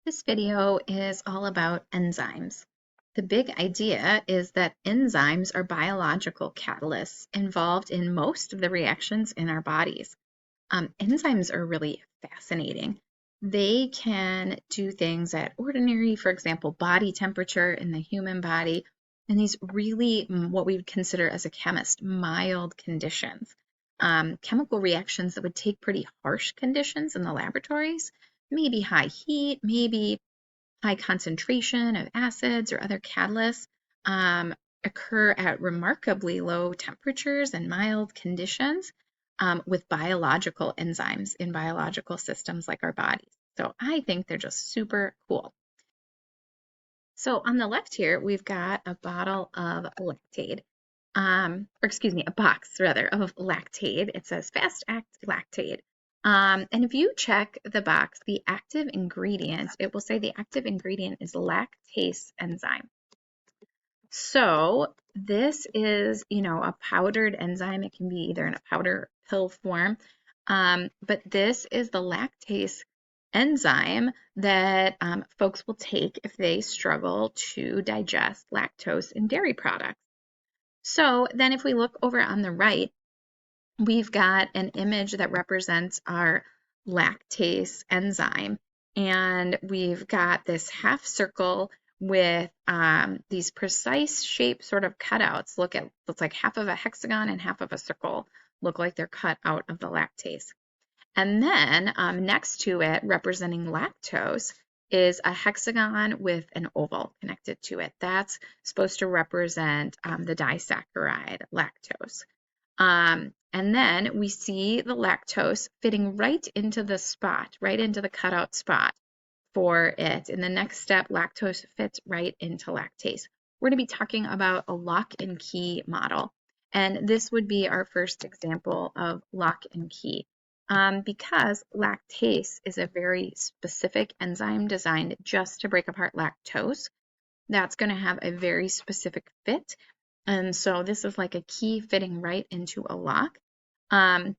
This video is all about enzymes. The big idea is that enzymes are biological catalysts involved in most of the reactions in our bodies. Enzymes are really fascinating. They can do things at ordinary, for example, body temperature in the human body, and these really what we would consider as a chemist mild conditions. Chemical reactions that would take pretty harsh conditions in the laboratories, maybe high heat, maybe high concentration of acids or other catalysts, occur at remarkably low temperatures and mild conditions with biological enzymes in biological systems like our bodies. So I think they're just super cool. So on the left here, we've got a bottle of lactate, or excuse me, a box rather of lactate. It says fast act lactate. And if you check the box, the active ingredient, it will say the active ingredient is lactase enzyme. So this is, a powdered enzyme. It can be either in a powder pill form, but this is the lactase enzyme that folks will take if they struggle to digest lactose in dairy products. So then if we look over on the right, we've got an image that represents our lactase enzyme. And we've got this half circle with these precise shaped sort of cutouts. Looks like half of a hexagon and half of a circle look like they're cut out of the lactase. And then next to it, representing lactose, is a hexagon with an oval connected to it. That's supposed to represent the disaccharide lactose. And then we see the lactose fitting right into the spot, right into the cutout spot for it. In the next step, lactose fits right into lactase. We're going to be talking about a lock and key model. And this would be our first example of lock and key. Because lactase is a very specific enzyme designed just to break apart lactose, that's going to have a very specific fit. And so this is like a key fitting right into a lock. And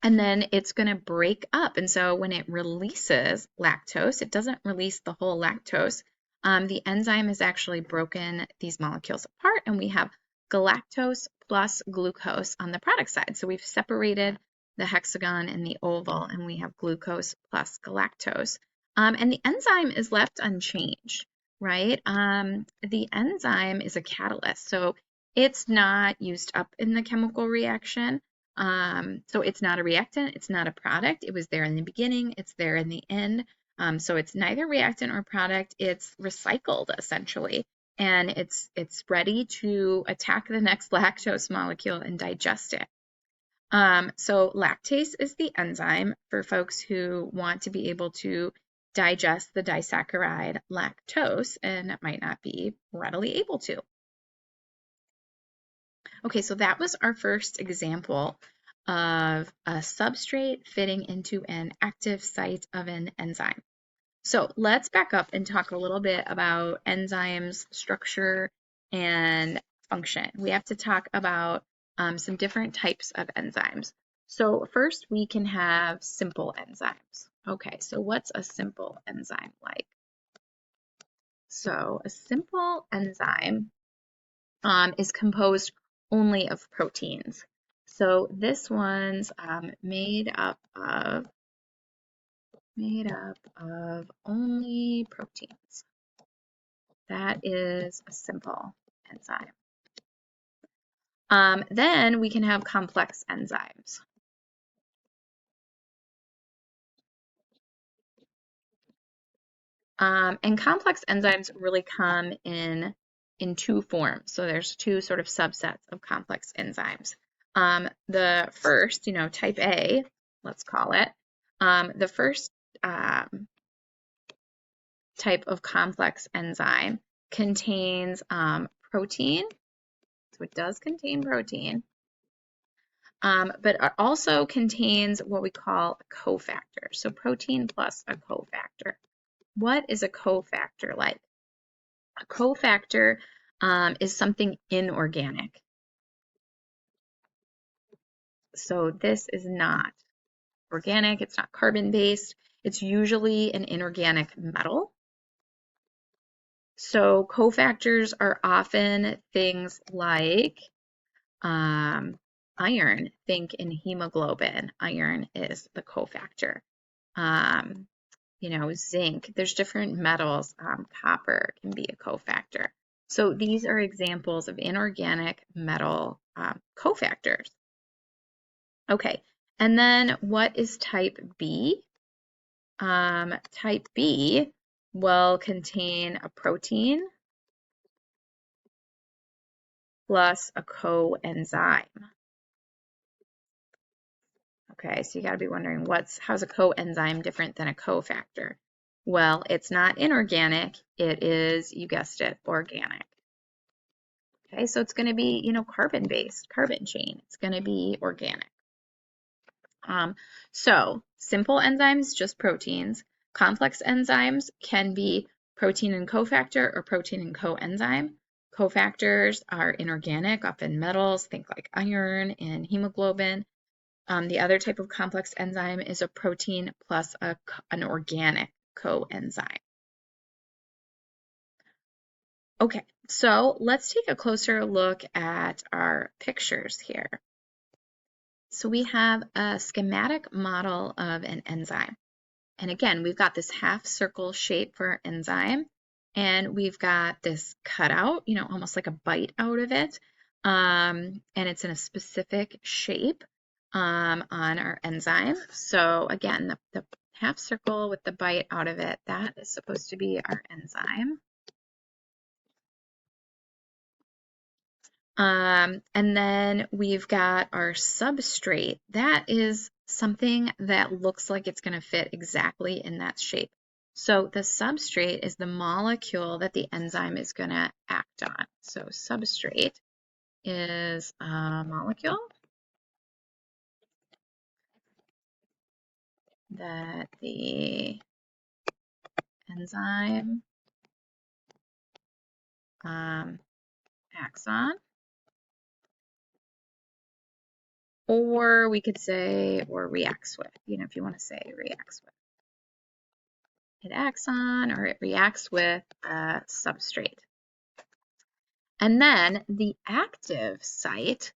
then it's going to break up. And so when it releases lactose, it doesn't release the whole lactose. The enzyme has actually broken these molecules apart, and we have galactose plus glucose on the product side. So we've separated the hexagon and the oval, and we have glucose plus galactose. And the enzyme is left unchanged, right? The enzyme is a catalyst, so it's not used up in the chemical reaction. So it's not a reactant, it's not a product. It was there in the beginning, it's there in the end. So it's neither reactant or product, it's recycled essentially. And it's ready to attack the next lactose molecule and digest it. So lactase is the enzyme for folks who want to be able to digest the disaccharide lactose and might not be readily able to. Okay, so that was our first example of a substrate fitting into an active site of an enzyme. So let's back up and talk a little bit about enzymes, structure, and function. We have to talk about some different types of enzymes. So first we can have simple enzymes. Okay, so what's a simple enzyme like? So a simple enzyme is composed only of proteins. So this one's made up of only proteins. That is a simple enzyme. Then we can have complex enzymes. And complex enzymes really come in two forms. So there's two sort of subsets of complex enzymes. The first, type A, let's call it, the first type of complex enzyme contains protein, so it does contain protein, but it also contains what we call a cofactor, so protein plus a cofactor. What is a cofactor like? A cofactor is something inorganic. So this is not organic, it's not carbon-based, it's usually an inorganic metal. So cofactors are often things like iron. Think in hemoglobin. Iron is the cofactor. Um, zinc. There's different metals. Copper can be a cofactor. So these are examples of inorganic metal cofactors. Okay, and then what is type B? Type B will contain a protein plus a coenzyme. Okay, so you got to be wondering how's a coenzyme different than a cofactor? Well, it's not inorganic, it is, you guessed it, organic. Okay, so it's going to be, carbon-based, carbon chain. It's going to be organic. So simple enzymes, just proteins. Complex enzymes can be protein and cofactor or protein and coenzyme. Cofactors are inorganic, often metals, think like iron and hemoglobin. The other type of complex enzyme is a protein plus an organic coenzyme. Okay, so let's take a closer look at our pictures here. So we have a schematic model of an enzyme. And again, we've got this half circle shape for our enzyme, and we've got this cutout, almost like a bite out of it. And it's in a specific shape on our enzyme. So again, the half circle with the bite out of it, that is supposed to be our enzyme. And then we've got our substrate. That is something that looks like it's going to fit exactly in that shape. So the substrate is the molecule that the enzyme is going to act on. So substrate is a molecule that the enzyme acts on. Or we could say, or reacts with, if you want to say reacts with. It acts on or it reacts with a substrate. And then the active site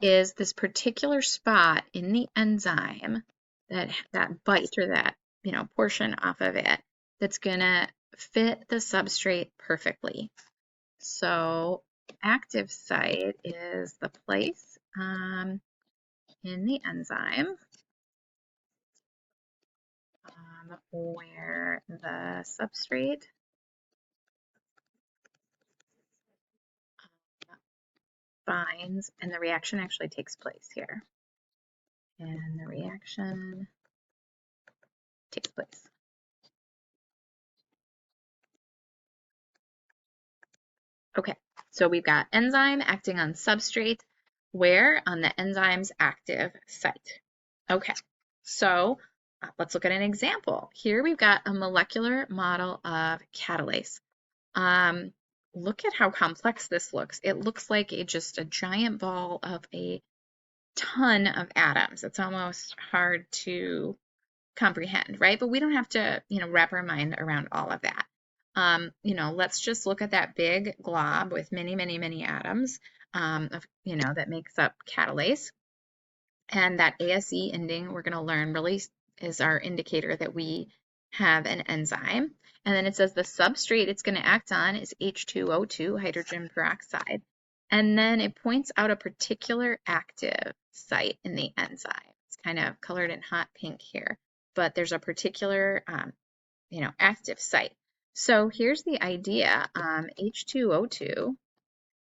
is this particular spot in the enzyme, that bite or that portion off of it that's going to fit the substrate perfectly. So active site is the place in the enzyme where the substrate binds and the reaction actually takes place here. And the reaction takes place. Okay, so we've got enzyme acting on substrate. Where? On the enzyme's active site. Okay, so let's look at an example. Here we've got a molecular model of catalase. Look at how complex this looks. It looks like just a giant ball of a ton of atoms. It's almost hard to comprehend, right? But we don't have to, wrap our mind around all of that. Let's just look at that big glob with many, many, many atoms, that makes up catalase. And that ASE ending, we're going to learn, really is our indicator that we have an enzyme. And then it says the substrate it's going to act on is H2O2, hydrogen peroxide. And then it points out a particular active site in the enzyme. It's kind of colored in hot pink here, but there's a particular, active site. So here's the idea. H2O2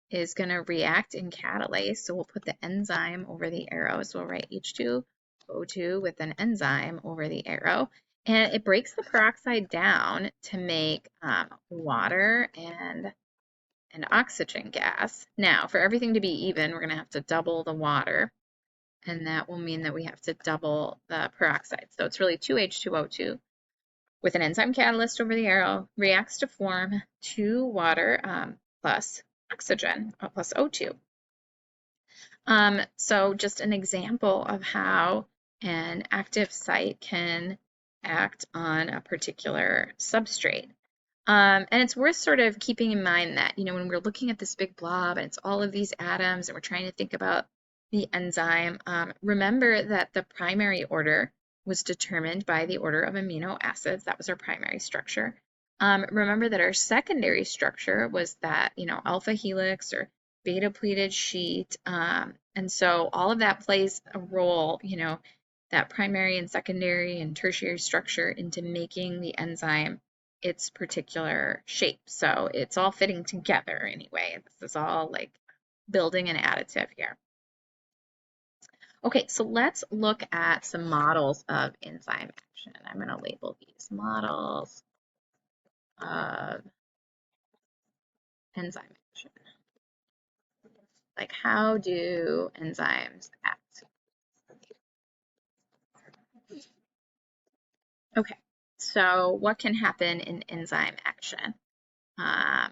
is going to react in catalase. So we'll put the enzyme over the arrow. So we'll write H2O2 with an enzyme over the arrow. And it breaks the peroxide down to make water and oxygen gas. Now, for everything to be even, we're going to have to double the water. And that will mean that we have to double the peroxide. So it's really 2H2O2 with an enzyme catalyst over the arrow, reacts to form 2 water plus oxygen plus O2. So just an example of how an active site can act on a particular substrate. And it's worth sort of keeping in mind that, when we're looking at this big blob and it's all of these atoms and we're trying to think about the enzyme, remember that the primary order was determined by the order of amino acids. That was our primary structure. Remember that our secondary structure was that, alpha helix or beta pleated sheet. And so all of that plays a role, that primary and secondary and tertiary structure into making the enzyme its particular shape. So it's all fitting together anyway. This is all like building an additive here. Okay, so let's look at some models of enzyme action. I'm going to label these models of enzyme action. Like, how do enzymes act? Okay, so what can happen in enzyme action? Um,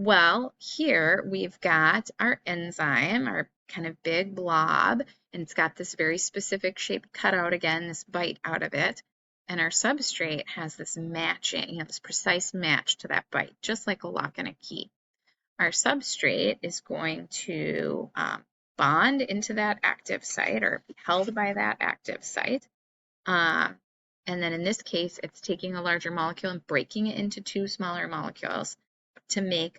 Well, here we've got our enzyme, our kind of big blob, and it's got this very specific shape cut out again, this bite out of it. And our substrate has this matching, this precise match to that bite, just like a lock and a key. Our substrate is going to bond into that active site or be held by that active site. Um, and then in this case, it's taking a larger molecule and breaking it into two smaller molecules to make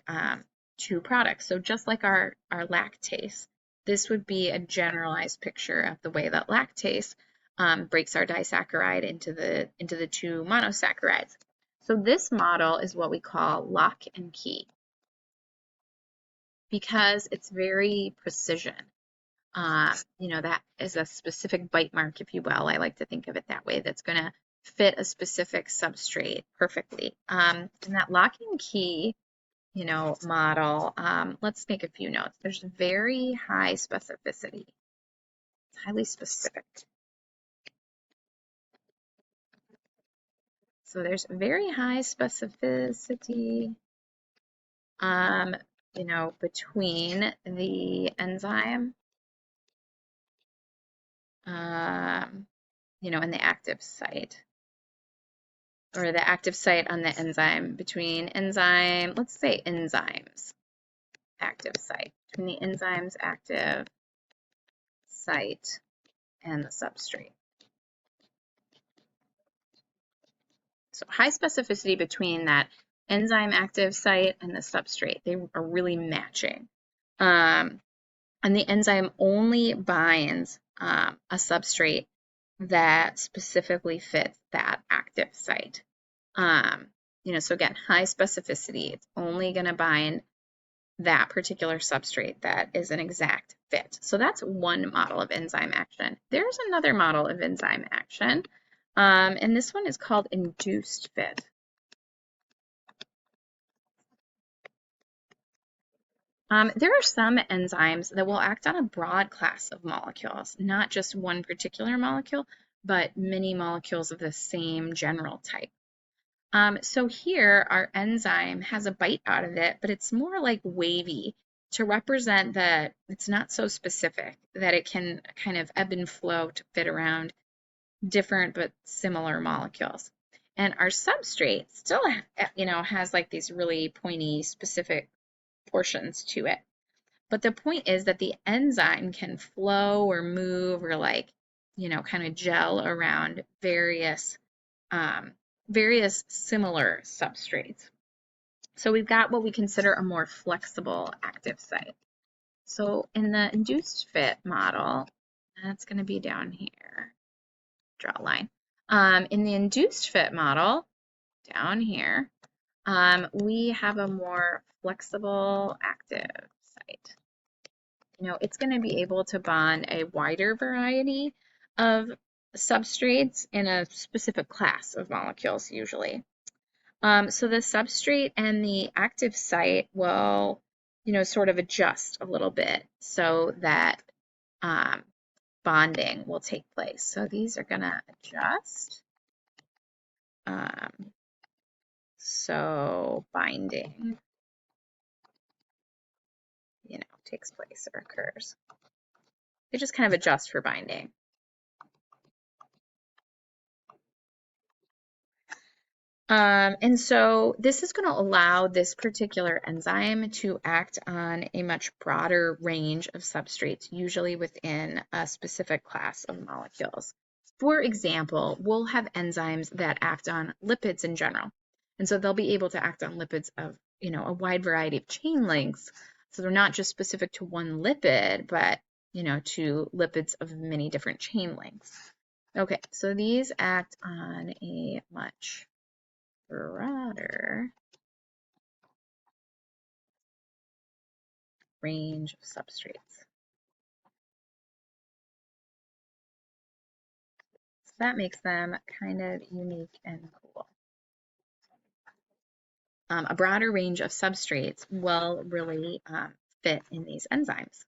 two products. So just like our lactase, this would be a generalized picture of the way that lactase breaks our disaccharide into the two monosaccharides. So this model is what we call lock and key because it's very precision. That is a specific bite mark, if you will. I like to think of it that way. That's going to fit a specific substrate perfectly. And that lock and key, model, let's make a few notes. There's very high specificity. It's highly specific. So there's very high specificity, between the enzyme, and the active site. Or the active site on the enzyme between enzyme, let's say enzymes active site, between the enzyme's active site and the substrate. So high specificity between that enzyme active site and the substrate. They are really matching. And the enzyme only binds a substrate that specifically fits that active site. So again, high specificity, it's only going to bind that particular substrate that is an exact fit. So that's one model of enzyme action. There's another model of enzyme action, and this one is called induced fit. There are some enzymes that will act on a broad class of molecules, not just one particular molecule, but many molecules of the same general type. So here our enzyme has a bite out of it, but it's more like wavy to represent that it's not so specific, that it can kind of ebb and flow to fit around different but similar molecules. And our substrate still, has like these really pointy, specific portions to it. But the point is that the enzyme can flow or move or kind of gel around various similar substrates. So we've got what we consider a more flexible active site. So in the induced fit model, that's going to be down here, draw a line. In the induced fit model, down here, we have a more flexible active site. It's going to be able to bond a wider variety of substrates in a specific class of molecules usually. So the substrate and the active site will, sort of adjust a little bit so that bonding will take place. So these are going to adjust. So binding, takes place or occurs. They just kind of adjust for binding. And so this is going to allow this particular enzyme to act on a much broader range of substrates, usually within a specific class of molecules. For example, we'll have enzymes that act on lipids in general. And so they'll be able to act on lipids of, a wide variety of chain lengths. So they're not just specific to one lipid, but, to lipids of many different chain lengths. Okay, so these act on a much broader range of substrates. So that makes them kind of unique and cool. A broader range of substrates will really fit in these enzymes.